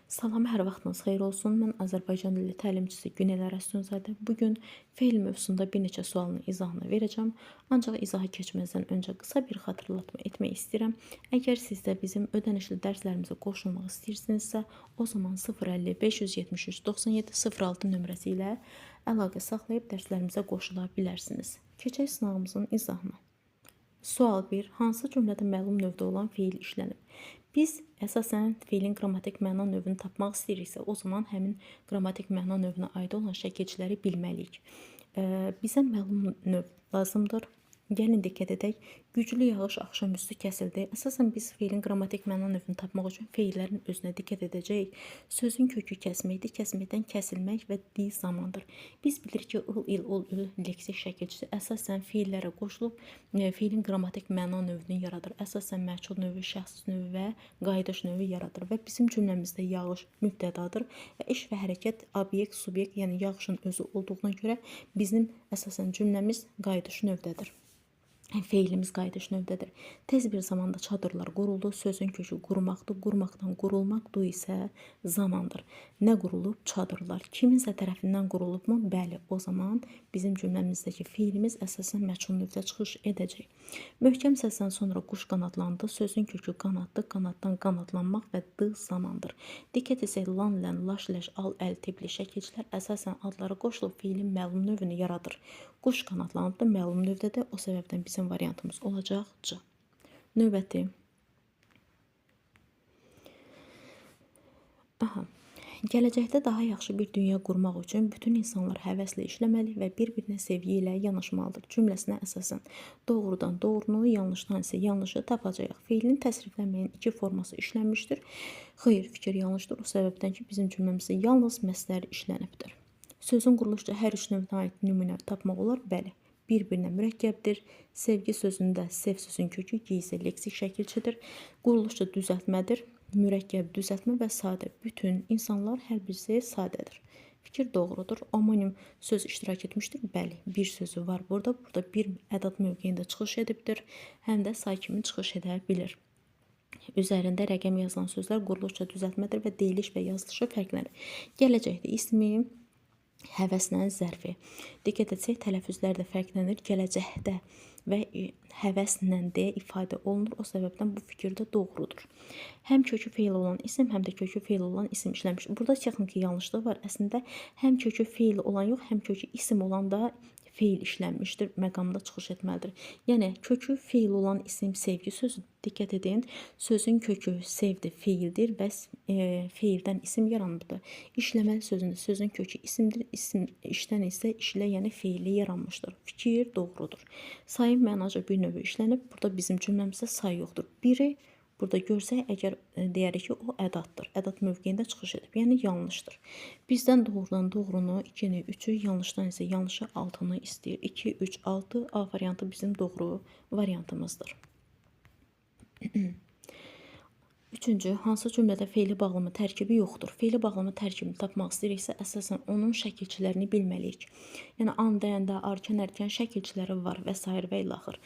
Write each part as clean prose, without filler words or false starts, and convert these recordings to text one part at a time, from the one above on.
Salam, hər vaxtınız xeyir olsun. Mən Azərbaycan dili təlimçisi Günel Rəstunzadə. Bugün fe'l mövzusunda bir neçə sualın izahını verəcəm. Ancaq izaha keçməzdən öncə qısa bir xatırlatma etmək istəyirəm. Əgər siz də bizim ödənişli dərslərimizə qoşulmaq istəyirsinizsə, o zaman 050 573 97 06 nömrəsi ilə əlaqə saxlayıb dərslərimizə qoşula bilərsiniz. Keçək sınavımızın izahına. Sual 1. Hansı cümlədə məlum növdə olan fe'l işlənib? Biz əsasən fe'lin qrammatik məna növünü tapmaq istəyiriksə, o zaman həmin qrammatik məna növünə aid olan şəkilçiləri bilməliyik. Bizə məlum növ lazımdır. Gəlin diqqət edək. Güclü yağış axşamüstü kəsildi. Əsasən biz fe'lin qrammatik məna növünü tapmaq üçün fe'llərin özünə diqqət edəcəyik. Sözün kökü kəsməkdir, kəsməkdən kəsilmək və di zamandır. Biz bilirik ki, ıl, il, ol, ül leksik şəkilçisi əsasən fe'llərə qoşulub fe'lin qrammatik məna növünü yaradır. Əsasən məchul növü, şəxs növü və qayıdış növü yaradır və bizim cümləmizdə yağış mübtədadır və iş və hərəkət obyekt, subyekt, yəni yağışın özü olduğuna görə bizim əsasən cümləmiz qayıdış növdədir. Fe'limiz qayıdış növdədir. Tez bir zamanda çadırlar quruldu. Sözün kökü qurmaqdır. Qurmaqdan qurulmaq, du isə zamandır. Nə qurulub? Çadırlar. Kiminsə tərəfindən qurulubmu? Bəli. O zaman bizim cümləmizdəki fe'limiz əsasən məchul növdə çıxış edəcək. Möhkəm səsdən sonra quş qanadlandı. Sözün kökü qanaddır. Qanaddan qanadlanmaq və d zamandır. Diqqət etsək, lan, lən, laş, ləş, al, əl tipli şəkilçilər əsasən adları qoşulub fe'lin məlum növünü yaradır. Quş qanadlanıbdır, məlum növdədir. O səbəbdən bizim variantımız olacaq C. Növbəti. Gələcəkdə daha yaxşı bir dünya qurmaq üçün bütün insanlar həvəslə işləməli və bir-birinə sevgi ilə yanaşmalıdır. Cümləsinə əsasən doğrudan doğrunu, yanlışdan isə yanlışı tapacağıq. Fe'lin təsriflənməyin iki forması işlənmişdir. Xeyr, fikir yanlışdır. O səbəbdən ki, bizim cümləmizdə yalnız məsdər işlənibdir. Sözün quruluşda hər üç növünə aid nümunə tapmaq olar? Bəli. Bir-birinə mürəkkəbdir. Sevgi sözündə sev sözün kökü gi isə leksik şəkilçidir. Quruluşda düzəltmədir. Mürəkkəb, düzəltmə və sadə. Bütün insanlar hər birisi sadədir. Fikir doğrudur. Omonim söz iştirak etmişdir. Bəli, bir sözü var burada. Burada bir ədad mövqeyində çıxış edibdir. Həm də say kimi çıxış edə bilir. Üzərində rəqəm yazılan sözlər quruluşca düzəltmədir və deyiliş və yazılışı fərqlənir. Gələcəkdə ismi, həvəslə zərfi. Diqqət etsək, tələffüzlər də fərqlənir. Gələcəkdə və həvəslə deyə ifadə olunur. O səbəbdən bu fikir də doğrudur. Həm kökü fe'l olan isim, həm də kökü fe'l olan isim işlənmiş. Burada texniki yanlışlıq var. Əslində həm kökü fe'l olan yox, həm kökü isim olan da fe'l işlənmişdir, məqamda çıxış etməlidir. Yəni, kökü fe'l olan isim sevgi sözü. Diqqət edin, sözün kökü sevdir, fe'ldir və fe'ldən isim yaranmışdır. İşləməli sözündə sözün kökü isimdir, isim işdən isə işlə, yəni fe'li yaranmışdır. Fikir doğrudur. Sayın mənaca bir növü işlənib, burada bizim cümləmizdə say yoxdur. Biri burada görsək, əgər deyərik ki, o ədaddır. Ədad mövqeyində çıxış edib, yəni yanlışdır. Bizdən doğrudan doğrunu, 2-ni, 3-ü, yanlışdan isə yanlışı 6-nı istəyir. 2, 3, 6, A variantı bizim doğru variantımızdır. Üçüncü, hansı cümlədə fe'li bağlama tərkibi yoxdur? Fe'li bağlama tərkibini tapmaq istəyiriksə, əsasən onun şəkilçilərini bilməliyik. Yəni, an, dəyəndə, arkən, ərkən şəkilçiləri var və s. və ilaxır.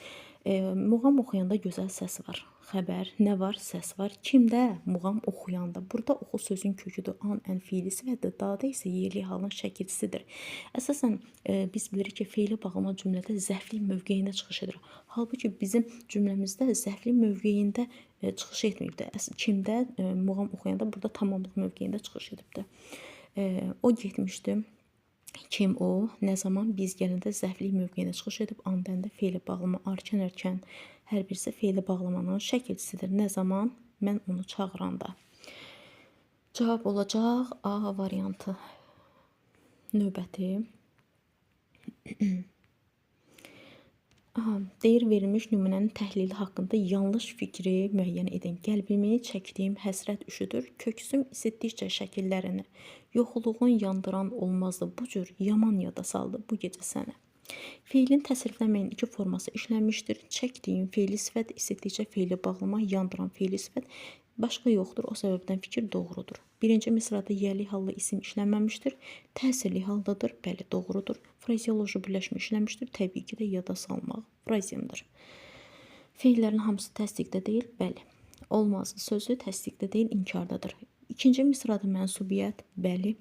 Muğam oxuyanda gözəl səs var. Xəbər, nə var? Səs var. Kimdə? Muğam oxuyanda. Burada oxu sözün köküdür. An, ən fe'lisi və dada isə yerli halın şəkilçisidir. Əsasən, biz bilirik ki, fe'li bağlama cümlədə zəflik mövqeyində çıxış edir. Halbuki bizim cümləmizdə zəflik mövqeyində çıxış etməyibdir. Kimdə? Muğam oxuyanda burada tamamlıq mövqeyində çıxış edibdir. O getmişdi. Kim o? Nə zaman? Biz gələndə zəflik mövqeyində çıxış edib, an dəndə fe'li bağlama, arkən, ərkən hər birisi fe'li bağlamanın şəkilçisidir. Nə zaman? Mən onu çağıranda. Cavab olacaq A variantı. Növbəti. Deyir, verilmiş nümunənin təhlili haqqında yanlış fikri müəyyən edin. Qəlbimi çəkdiyim həsrət üşüdür. Köksüm isitdikcə şəkillərini. Yoxuluğun yandıran olmazdı. Bu cür yaman yada saldı bu gecə səni. Fe'lin təsriflənməyin iki forması işlənmişdir. Çəkdiyim fe'li sifət, isitdikcə fe'li bağlama, yandıran fe'li sifət. Başqa yoxdur, o səbəbdən fikir doğrudur. Birinci misrada yerli hallı isim işlənməmişdir. Təsirli haldadır, bəli, doğrudur. Frazeoloji birləşmə işlənmişdir, təbii ki də yada salmaq frazemdir. Fe'llərin hamısı təsdiqdə deyil, bəli. Olmaz sözü təsdiqdə deyil, inkardadır. İkinci misrada mənsubiyyət, bəli.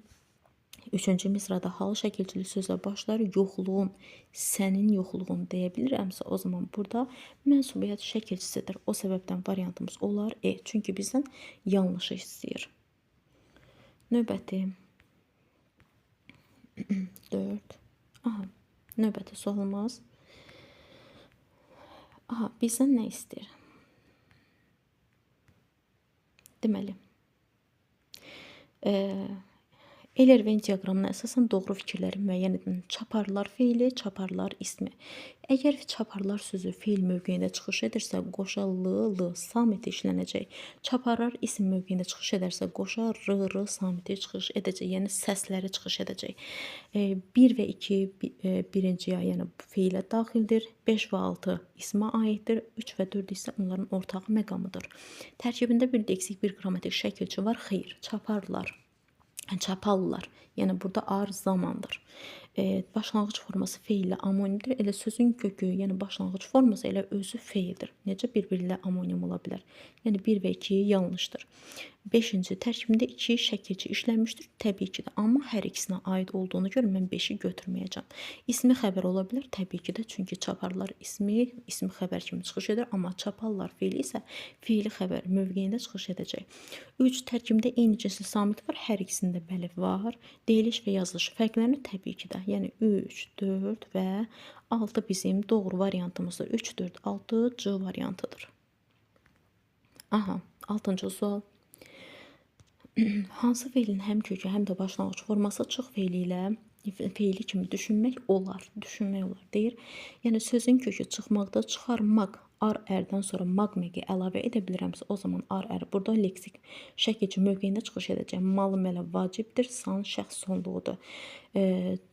Üçüncü misrada hal şəkilçili sözlə başlar. Yoxluğun, sənin yoxluğun deyə bilirəmsə, o zaman burada mənsubiyyət şəkilçisidir. O səbəbdən variantımız olar E. Çünki bizdən yanlışı istəyir. Növbəti 4. Aha, növbəti sualımız. Aha, bizdən nə istəyir? Deməli, Eyler-Venn diaqramına əsasən doğru fikirləri müəyyən edin. Çaparlar feili, çaparlar ismi. Əgər çaparlar sözü feil mövqeyində çıxış edirsə, qoşa l samiti işlənəcək. Çaparlar isim mövqeyində çıxış edərsə, qoşa r samiti çıxış edəcək. Yəni səsləri çıxış edəcək. 1 və 2 birinciyə, yəni feilə daxildir. 5 və 6 ismə aiddir. 3 və 4 isə onların ortağı məqamıdır. Tərkibində bir leksik, bir qrammatik şəkilçi var. Xeyr, çaparlar. Çapallar. Yəni burada ar zamandır. Başlanğıc forması feillə amonimdir. Elə sözün kökü, yəni başlanğıc forması elə özü feildir. Necə bir-biri ilə amonim ola bilər? Yəni 1 və 2 yanlışdır. 5-ci tərkibində 2 şəkilçi işlənmişdir. Təbii ki də, amma hər ikisinə aid olduğunu görə mən 5-i götürməyəcəm. İsmi xəbər ola bilər, təbii ki də, çünki çaparlar ismi xəbər kimi çıxış edir, amma çapallar feili isə feili xəbər mövqeyində çıxış edəcək. 3 tərkibində eyni cinsli samit var, hər ikisində bəli var. Deyiliş və yazılış fərqlərini təbii ki də, yəni 3, 4 və 6 bizim doğru variantımızdır. 3, 4, 6 C variantıdır. Aha, 6-cı sual. Hansı feilin həm kökü, həm də başlanğıc forması çıx feili ilə feili kimi düşünmək olar deyir. Yəni sözün kökü çıxmaqda, çıxarmaq ar ərdən sonra maqməqi əlavə edə bilirəmsə, o zaman ar ər burada leksik şəkilçi mövqeyində çıxış edəcək. Malım elə vacibdir, san şəxs sonluğudur.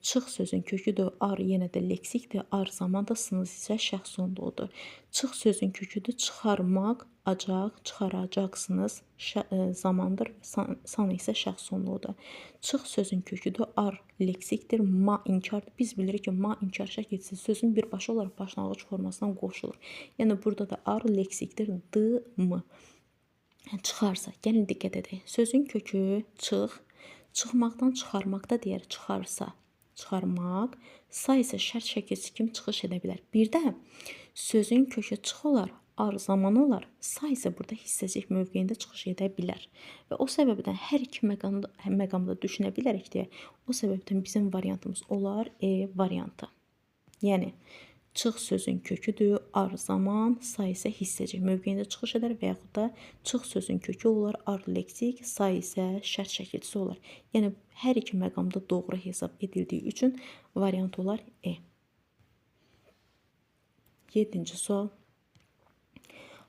Çıx sözün köküdür, ar yenə də leksikdir, ar zamanda, sınız isə şəxs sonluğudur. Çıx sözün köküdür, çıxarmaq, acaq, çıxaracaqsınız zamandır, san isə şəxs sonluğudur. Çıx sözün köküdür, ar leksikdir, ma inkardır. Biz bilirik ki, ma inkar şəkilçisi sözün birbaşa olaraq başlanğıc formasından qoşulur. Yəni burada da ar leksikdir, d, m. Çıxarsa, gəlin diqqət edək. Sözün kökü çıx, çıxmaqdan çıxarmaqda deyər, çıxarsa, çıxarmaq, sa isə şərt şəkilçisi kimi çıxış edə bilər. Bir də sözün kökü çıx olar, ar zaman olar, sa isə burada hissəcik mövqeyində çıxış edə bilər. Və o səbəbdən hər iki məqamda düşünə bilərik deyə, o səbəbdən bizim variantımız olar E variantı. Yəni, çıx sözün köküdür, ar zaman, sa isə hissəcik mövqeyində çıxış edər və yaxud da çıx sözün kökü olar, ar leksik, sa isə şərt şəkilçisi olar. Yəni, hər iki məqamda doğru hesab edildiyi üçün variant olar E. 7-ci sual.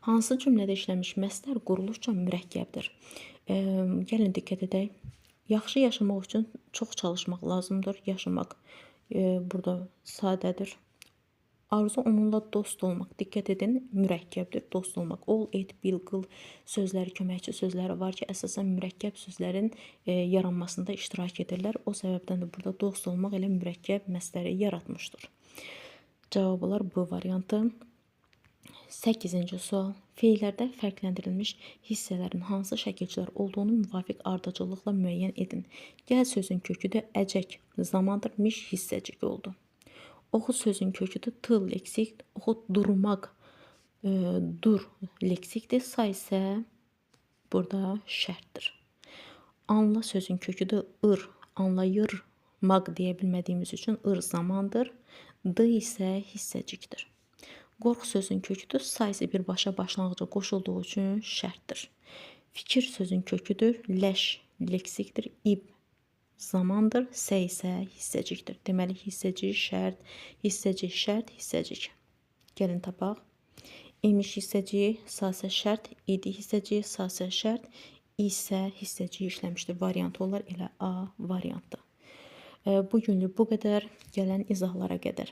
Hansı cümlədə işlənmiş məsdər quruluşca mürəkkəbdir? Gəlin diqqət edək. Yaxşı yaşamaq üçün çox çalışmaq lazımdır. Yaşamaq burada sadədir. Arzu onunla dost olmaq. Diqqət edin, mürəkkəbdir. Dost olmaq. Ol, et, bil, qıl sözləri, köməkçi sözləri var ki, əsasən mürəkkəb sözlərin yaranmasında iştirak edirlər. O səbəbdən də burada dost olmaq elə mürəkkəb məsdəri yaratmışdır. Cavab olar bu variantı. 8-ci sual. Feillərdə fərqləndirilmiş hissələrin hansı şəkilçilər olduğunu müvafiq ardıcıllıqla müəyyən edin. Gəl sözün köküdür, əcək zamandır, miş hissəcik oldu. Oxu sözün köküdür, tıl leksik, oxu durmaq, dur leksikdir, sa isə burada şərtdir. Anla sözün köküdür, ır, anlayır, maq deyə bilmədiyimiz üçün ır zamandır, d isə hissəcikdir. Qorx sözün köküdür, sa isə birbaşa başlanğıca qoşulduğu üçün şərtdir. Fikir sözün köküdür, ləş leksikdir, ib zamandır, sə isə hissəcikdir. Deməli, hissəcik, şərt, hissəcik, şərt, hissəcik. Gəlin tapaq. İmiş hissəcik, sa isə şərt, idi hissəcik, sa isə şərt, isə hissəcik işləmişdir. Variantı olar elə A variantı. Bugünlük bu qədər, gələn izahlara qədər.